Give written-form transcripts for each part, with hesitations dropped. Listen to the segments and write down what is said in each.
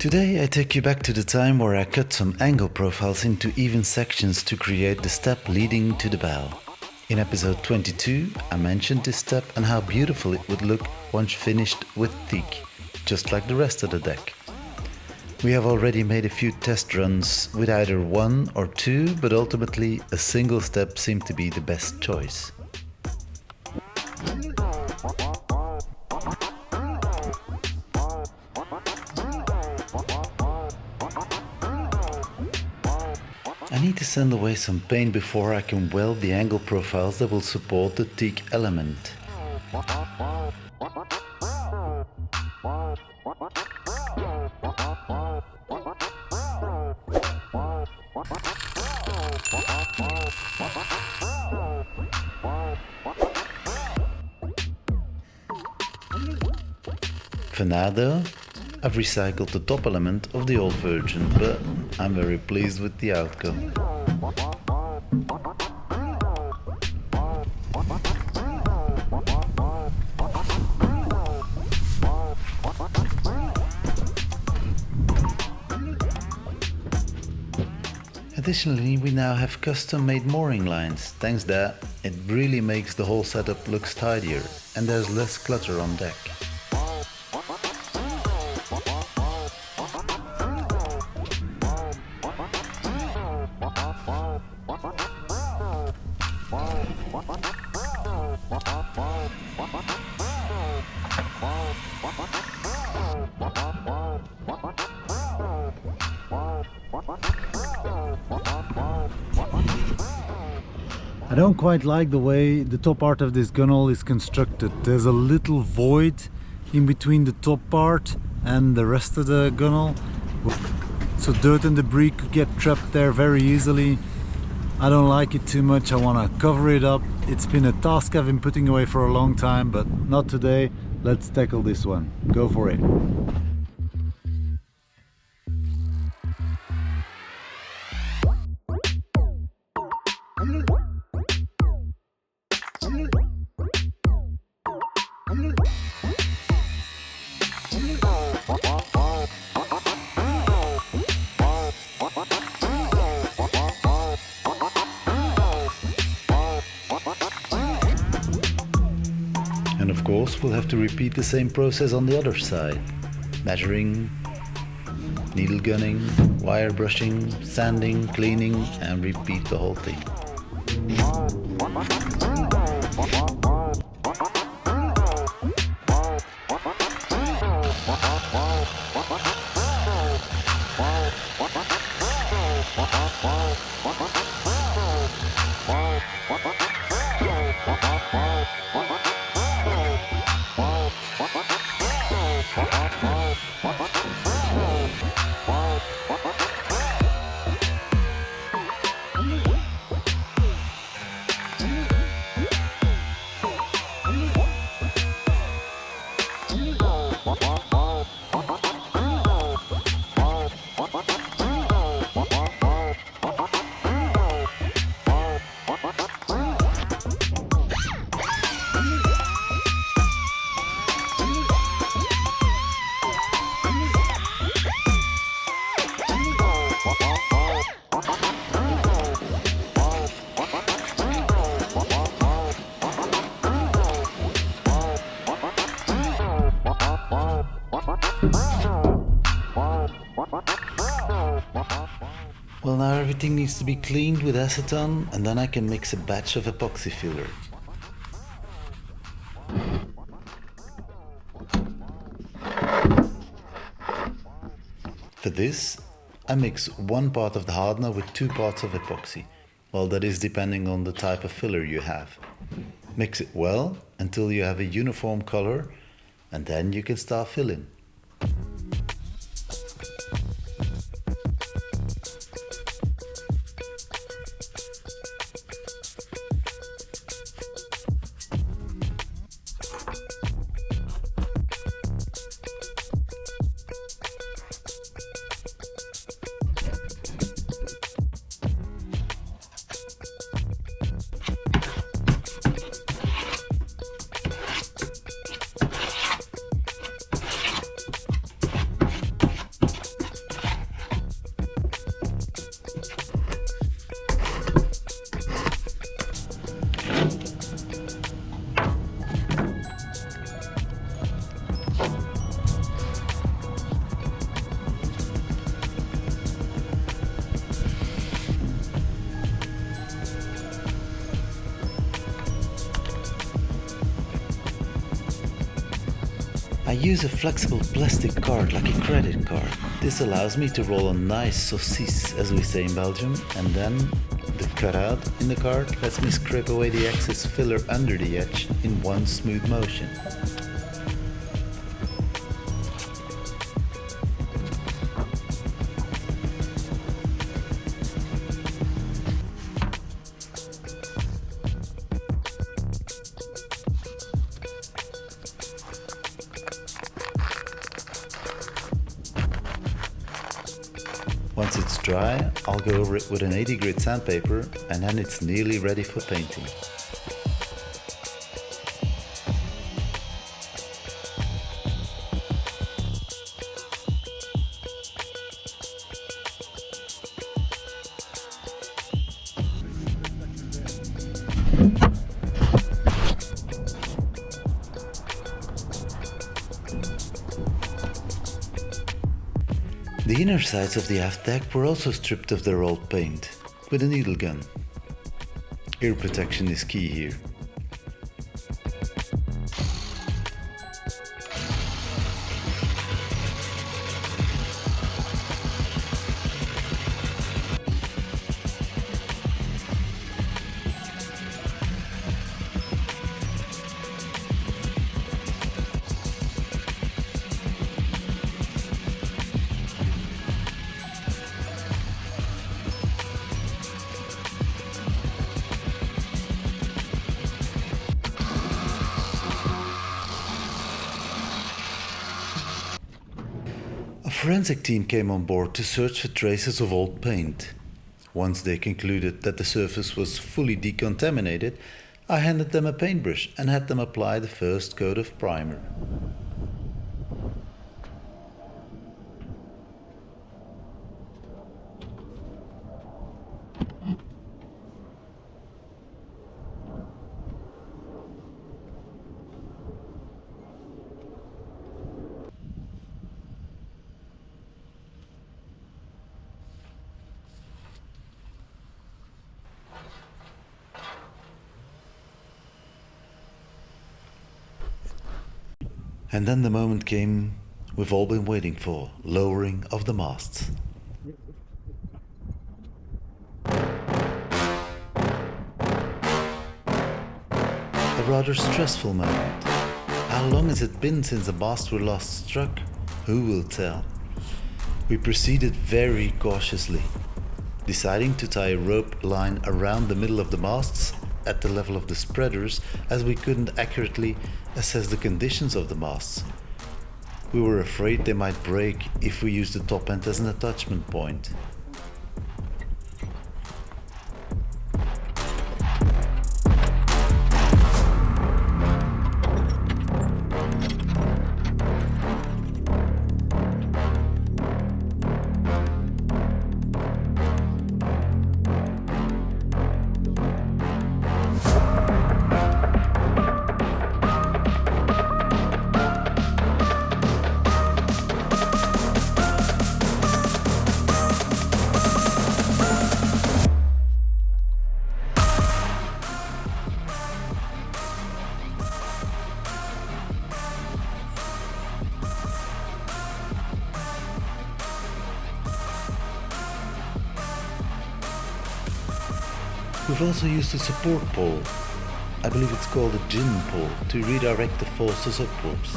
Today I take you back to the time where I cut some angle profiles into even sections to create the step leading to the bow. In episode 22 I mentioned this step and how beautiful it would look once finished with teak, just like the rest of the deck. We have already made a few test runs with either one or two, but ultimately a single step seemed to be the best choice. I need to sand away some paint before I can weld the angle profiles that will support the teak element. For now though, I've recycled the top element of the old version, but I'm very pleased with the outcome. Additionally, we now have custom-made mooring lines. Thanks to that, it really makes the whole setup look tidier and there's less clutter on deck. I don't quite like the way the top part of this gunnel is constructed. There's a little void in between the top part and the rest of the gunnel, so dirt and debris could get trapped there very easily. I don't like it too much. I want to cover it up. It's been a task I've been putting away for a long time, but not today. Let's tackle this one. Go for it. And of course we'll have to repeat the same process on the other side. Measuring, needle gunning, wire brushing, sanding, cleaning, and repeat the whole thing. Well, now everything needs to be cleaned with acetone and then I can mix a batch of epoxy filler. For this, I mix 1 part of the hardener with 2 parts of epoxy. Well, that is depending on the type of filler you have. Mix it well until you have a uniform color and then you can start filling. use a flexible plastic card like a credit card. This allows me to roll a nice saucisse, as we say in Belgium, and then the cutout in the card lets me scrape away the excess filler under the edge in one smooth motion. Once it's dry, I'll go over it with an 80 grit sandpaper and then it's nearly ready for painting. The inner sides of the aft deck were also stripped of their old paint, with a needle gun. Ear protection is key here. A forensic team came on board to search for traces of old paint. Once they concluded that the surface was fully decontaminated, I handed them a paintbrush and had them apply the first coat of primer. And then the moment came we've all been waiting for, lowering of the masts. A rather stressful moment. How long has it been since the masts were last struck? Who will tell? We proceeded very cautiously, deciding to tie a rope line around the middle of the masts at the level of the spreaders, as we couldn't accurately assess the conditions of the masts. We were afraid they might break if we used the top end as an attachment point. We've also used a support pole, I believe it's called a gin pole, to redirect the forces upwards.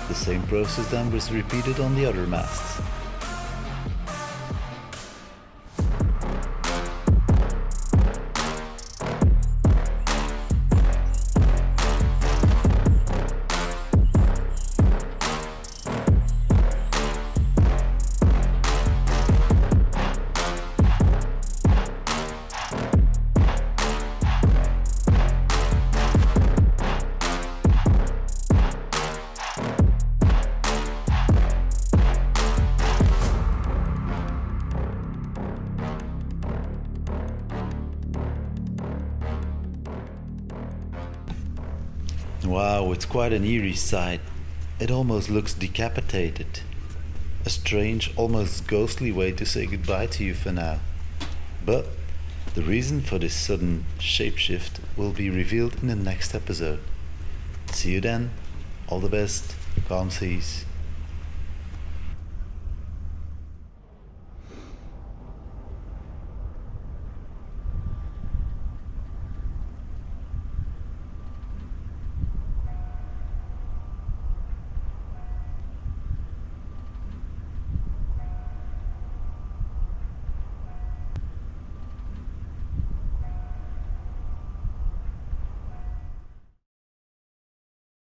The same process then was repeated on the other masts. Wow, it's quite an eerie sight. It almost looks decapitated. A strange, almost ghostly way to say goodbye to you for now. But the reason for this sudden shapeshift will be revealed in the next episode. See you then. All the best. Calm seas.